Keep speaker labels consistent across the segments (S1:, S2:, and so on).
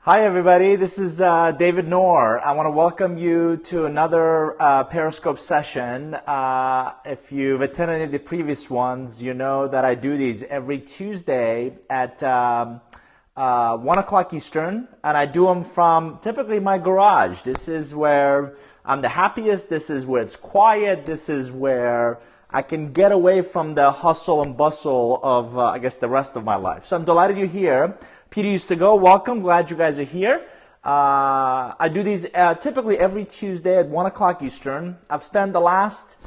S1: Hi everybody, this is David Nour. I want to welcome you to another Periscope session. If you've attended any of the previous ones, you know that I do these every Tuesday at 1 o'clock Eastern, and I do them from typically my garage. This is where I'm the happiest, this is where it's quiet, this is where I can get away from the hustle and bustle of, I guess, the rest of my life. So I'm delighted you're here. Peter used to go. Welcome. Glad you guys are here. I do these typically every Tuesday at 1 o'clock Eastern. I've spent the last,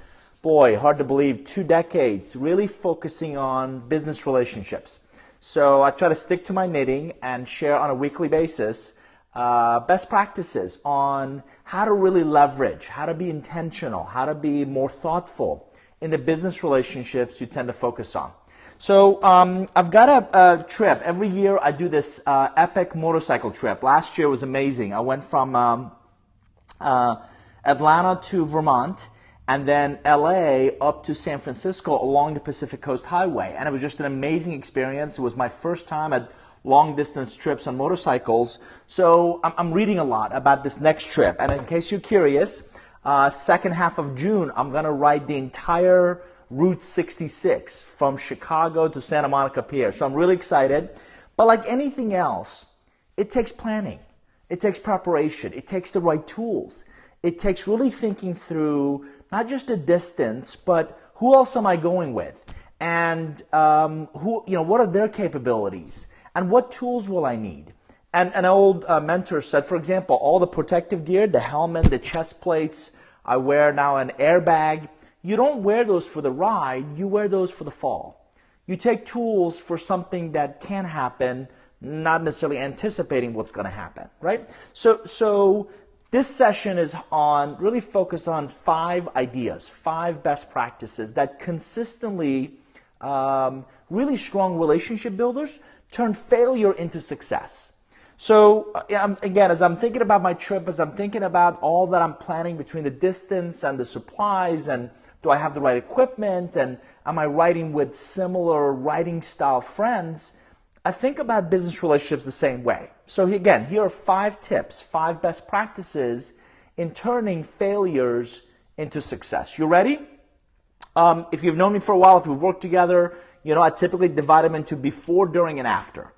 S1: hard to believe, 2 decades really focusing on business relationships. So I try to stick to my knitting and share on a weekly basis best practices on how to really leverage, how to be intentional, how to be more thoughtful in the business relationships you tend to focus on. So I've got a trip. Every year I do this epic motorcycle trip. Last year was amazing. I went from Atlanta to Vermont and then LA up to San Francisco along the Pacific Coast Highway. And it was just an amazing experience. It was my first time at long distance trips on motorcycles. So I'm reading a lot about this next trip. And in case you're curious, second half of June, I'm going to ride the entire Route 66 from Chicago to Santa Monica Pier. So I'm really excited. But like anything else, it takes planning. It takes preparation. It takes the right tools. It takes really thinking through not just the distance, but who else am I going with? And what are their capabilities? And what tools will I need? And an old mentor said, for example, all the protective gear, the helmet, the chest plates, I wear now an airbag. You don't wear those for the ride, you wear those for the fall. You take tools for something that can happen, not necessarily anticipating what's going to happen, right? So this session is really focused on 5 ideas, 5 best practices that consistently, really strong relationship builders turn failure into success. So again, as I'm thinking about my trip, as I'm thinking about all that I'm planning between the distance and the supplies, and do I have the right equipment, and am I riding with similar riding style friends, I think about business relationships the same way. So again, here are 5 tips, 5 best practices in turning failures into success. You ready? If you've known me for a while, if we've worked together, I typically divide them into before, during, and after.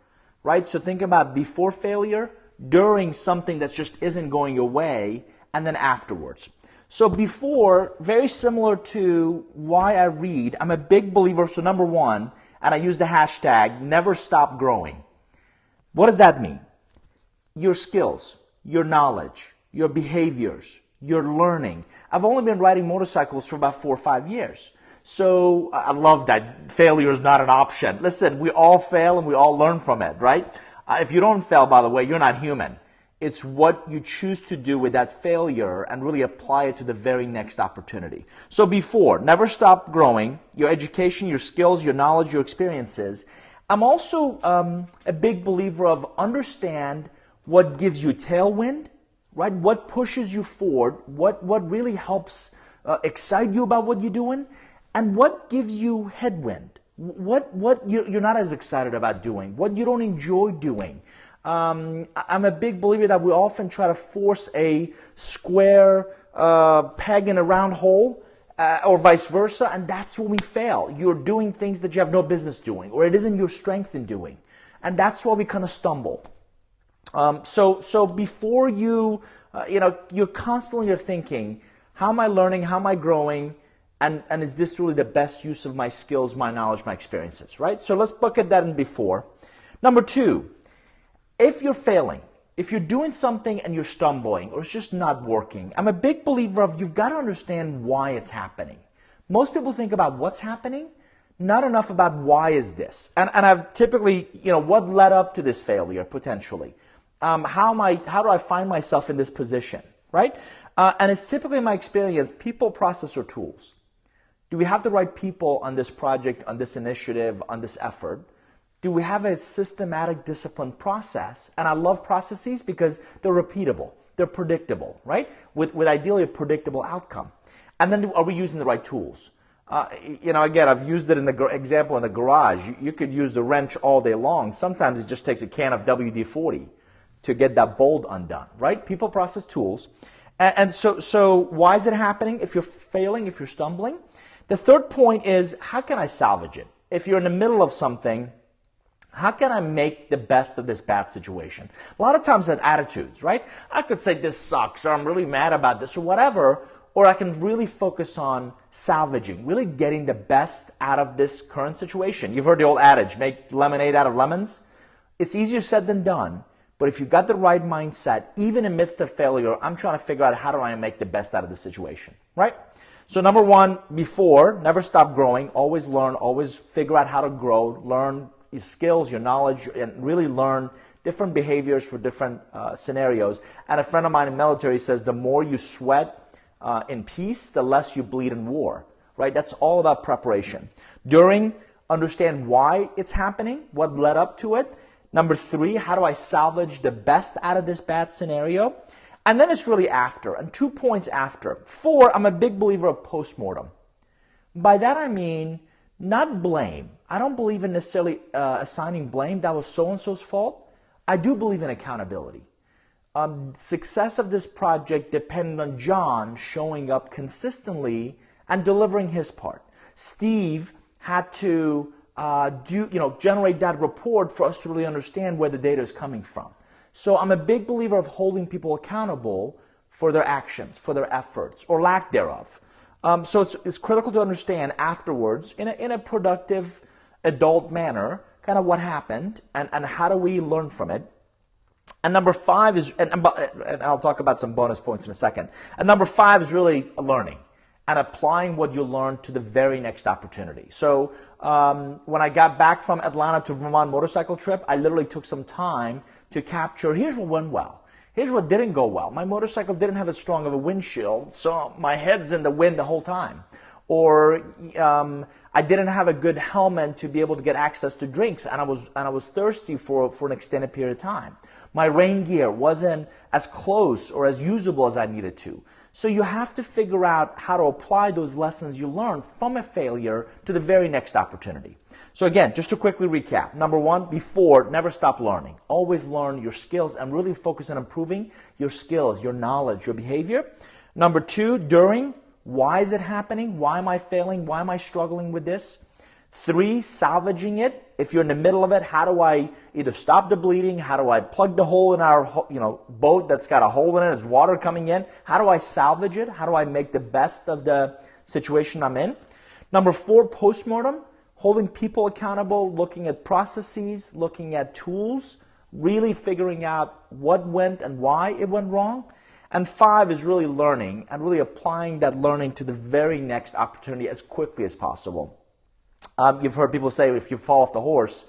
S1: Right? So think about before failure, during something that just isn't going your way, and then afterwards. So before, very similar to why I read, I'm a big believer, so number 1, and I use the hashtag, never stop growing. What does that mean? Your skills, your knowledge, your behaviors, your learning. I've only been riding motorcycles for about 4 or 5 years. So I love that failure is not an option. Listen, we all fail and we all learn from it, right? If you don't fail, by the way, you're not human. It's what you choose to do with that failure and really apply it to the very next opportunity. So before, never stop growing, your education, your skills, your knowledge, your experiences. I'm also a big believer of understand what gives you tailwind, right? What pushes you forward, what really helps excite you about what you're doing, and what gives you headwind, what you're not as excited about doing, what you don't enjoy doing. I'm a big believer that we often try to force a square peg in a round hole, or vice versa, and that's when we fail. You're doing things that you have no business doing, or it isn't your strength in doing, and that's why we kind of stumble. So before you're constantly thinking, how am I learning, how am I growing, and is this really the best use of my skills, my knowledge, my experiences, right? So let's bucket that in before. Number 2, if you're failing, if you're doing something and you're stumbling or it's just not working, I'm a big believer of you've got to understand why it's happening. Most people think about what's happening, not enough about why is this. And I've typically, what led up to this failure potentially? How do I find myself in this position, right? And it's typically in my experience, people, process, or tools. Do we have the right people on this project, on this initiative, on this effort? Do we have a systematic, disciplined process? And I love processes because they're repeatable, they're predictable, right? With ideally a predictable outcome. And then are we using the right tools? Again, I've used it in the example in the garage. You could use the wrench all day long. Sometimes it just takes a can of WD-40 to get that bold undone, right? People, process, tools. And so why is it happening if you're failing, if you're stumbling? The third point is, how can I salvage it? If you're in the middle of something, how can I make the best of this bad situation? A lot of times that attitudes, right? I could say this sucks, or I'm really mad about this, or whatever, or I can really focus on salvaging, really getting the best out of this current situation. You've heard the old adage, make lemonade out of lemons. It's easier said than done, but if you've got the right mindset, even amidst a failure, I'm trying to figure out how do I make the best out of the situation, right? So number one, before, never stop growing, always learn, always figure out how to grow, learn your skills, your knowledge, and really learn different behaviors for different scenarios. And a friend of mine in the military says the more you sweat in peace, the less you bleed in war, right? That's all about preparation. During, understand why it's happening, what led up to it. Number three, how do I salvage the best out of this bad scenario? And then it's really after, and 2 points after. 4, I'm a big believer of postmortem. By that I mean not blame. I don't believe in necessarily assigning blame. That was so-and-so's fault. I do believe in accountability. Success of this project depended on John showing up consistently and delivering his part. Steve had to generate that report for us to really understand where the data is coming from. So I'm a big believer of holding people accountable for their actions, for their efforts, or lack thereof. So it's critical to understand afterwards, in a productive, adult manner, kind of what happened and how do we learn from it. And number 5 is, and I'll talk about some bonus points in a second. And number 5 is really learning and applying what you learned to the very next opportunity. So when I got back from Atlanta to Vermont motorcycle trip, I literally took some time to capture, here's what went well. Here's what didn't go well. My motorcycle didn't have as strong of a windshield, so my head's in the wind the whole time. Or I didn't have a good helmet to be able to get access to drinks, and I was thirsty for an extended period of time. My rain gear wasn't as close or as usable as I needed to. So you have to figure out how to apply those lessons you learned from a failure to the very next opportunity. So again, just to quickly recap. Number 1, before, never stop learning. Always learn your skills and really focus on improving your skills, your knowledge, your behavior. Number 2, during, why is it happening? Why am I failing? Why am I struggling with this? 3, salvaging it. If you're in the middle of it, how do I either stop the bleeding? How do I plug the hole in our boat that's got a hole in it? There's water coming in. How do I salvage it? How do I make the best of the situation I'm in? Number 4, postmortem. Holding people accountable, looking at processes, looking at tools, really figuring out what went and why it went wrong. And 5 is really learning and really applying that learning to the very next opportunity as quickly as possible. You've heard people say if you fall off the horse,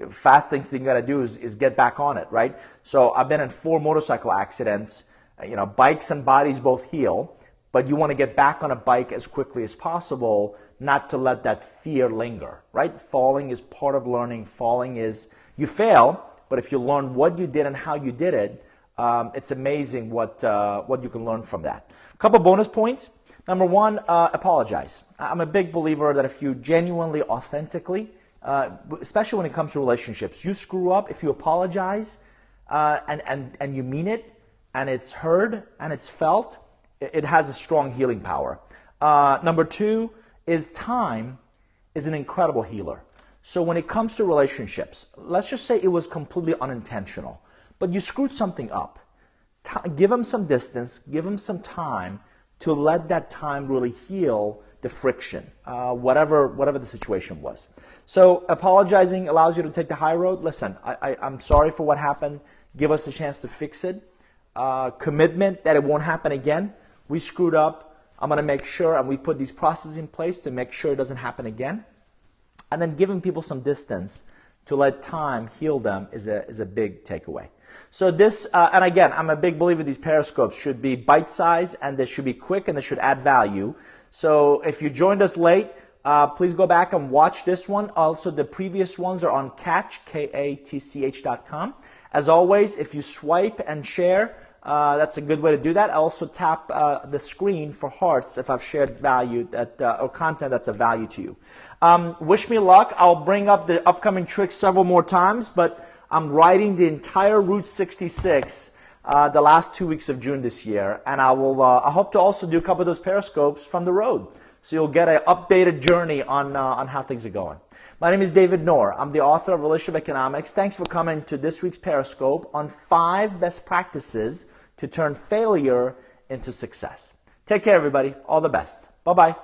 S1: fast thing you got to do is get back on it, right? So I've been in 4 motorcycle accidents. Bikes and bodies both heal, but you want to get back on a bike as quickly as possible, not to let that fear linger, right? Falling is part of learning. Falling is, you fail, but if you learn what you did and how you did it, it's amazing what you can learn from that. A couple bonus points. Number 1, apologize. I'm a big believer that if you genuinely, authentically, especially when it comes to relationships, you screw up, if you apologize and you mean it, and it's heard and it's felt, it has a strong healing power. Number 2 is time is an incredible healer. So when it comes to relationships, let's just say it was completely unintentional, but you screwed something up. Give them some distance, give them some time to let that time really heal the friction, whatever the situation was. So apologizing allows you to take the high road. Listen, I'm sorry for what happened. Give us a chance to fix it. Commitment that it won't happen again. We screwed up. I'm going to make sure, and we put these processes in place to make sure it doesn't happen again. And then giving people some distance to let time heal them is a big takeaway. So this, and again, I'm a big believer these periscopes should be bite-sized, and they should be quick, and they should add value. So if you joined us late, please go back and watch this one. Also, the previous ones are on katch.com. As always, if you swipe and share, that's a good way to do that. Also tap the screen for hearts if I've shared value or content that's of value to you. Wish me luck. I'll bring up the upcoming tricks several more times, but I'm riding the entire Route 66 the last 2 weeks of June this year, and I hope to also do a couple of those periscopes from the road, so you'll get an updated journey on how things are going. My name is David Nour. I'm the author of Relationship Economics. Thanks for coming to this week's Periscope on 5 best practices to turn failure into success. Take care, everybody. All the best. Bye-bye.